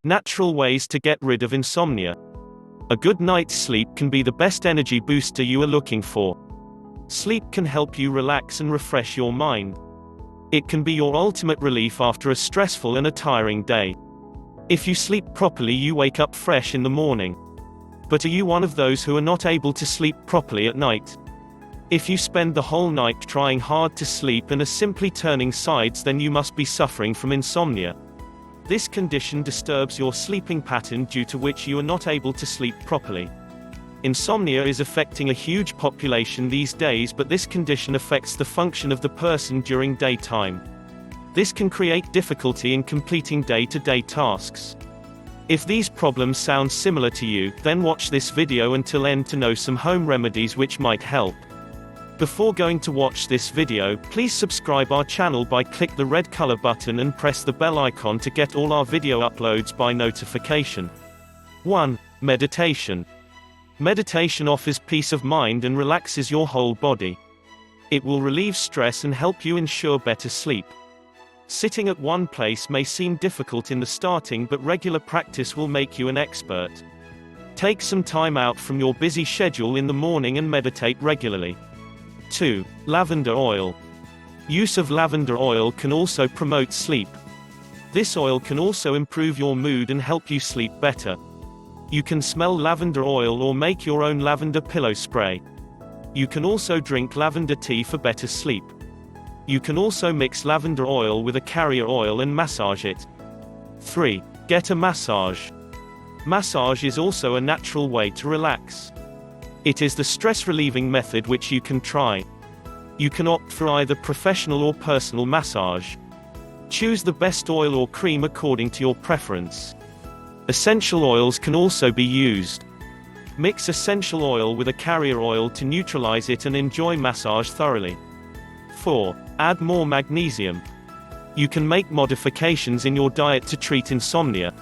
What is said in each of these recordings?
Natural ways to get rid of insomnia. A good night's sleep can be the best energy booster you are looking for. Sleep can help you relax and refresh your mind. It can be your ultimate relief after a stressful and a tiring day. If you sleep properly, you wake up fresh in the morning. But are you one of those who are not able to sleep properly at night? If you spend the whole night trying hard to sleep and are simply turning sides, then you must be suffering from insomnia. This condition disturbs your sleeping pattern, due to which you are not able to sleep properly. Insomnia is affecting a huge population these days, but this condition affects the function of the person during daytime. This can create difficulty in completing day-to-day tasks. If these problems sound similar to you, then watch this video until end to know some home remedies which might help. Before going to watch this video, please subscribe our channel by click the red color button and press the bell icon to get all our video uploads by notification. 1. Meditation. Meditation offers peace of mind and relaxes your whole body. It will relieve stress and help you ensure better sleep. Sitting at one place may seem difficult in the starting, but regular practice will make you an expert. Take some time out from your busy schedule in the morning and meditate regularly. 2. Lavender oil. Use of lavender oil can also promote sleep. This oil can also improve your mood and help you sleep better. You can smell lavender oil or make your own lavender pillow spray. You can also drink lavender tea for better sleep. You can also mix lavender oil with a carrier oil and massage it. 3. Get a massage. Massage is also a natural way to relax. It is the stress-relieving method which you can try. You can opt for either professional or personal massage. Choose the best oil or cream according to your preference. Essential oils can also be used. Mix essential oil with a carrier oil to neutralize it and enjoy massage thoroughly. 4. Add more magnesium. You can make modifications in your diet to treat insomnia.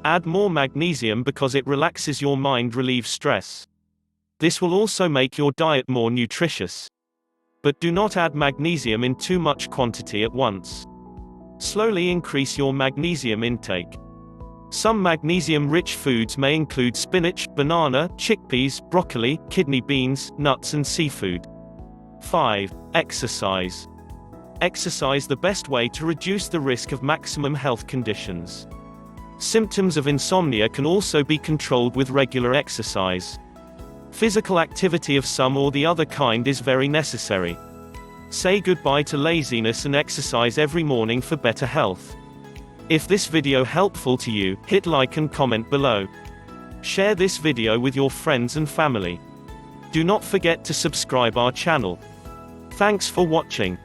Add more magnesium because it relaxes your mind, relieves stress. This will also make your diet more nutritious. But do not add magnesium in too much quantity at once. Slowly increase your magnesium intake. Some magnesium-rich foods may include spinach, banana, chickpeas, broccoli, kidney beans, nuts and seafood. 5. Exercise. Exercise the best way to reduce the risk of maximum health conditions. Symptoms of insomnia can also be controlled with regular exercise. Physical activity of some or the other kind is very necessary. Say goodbye to laziness and exercise every morning for better health. If this video helpful to you, hit like and comment below. Share this video with your friends and family. Do not forget to subscribe our channel. Thanks for watching.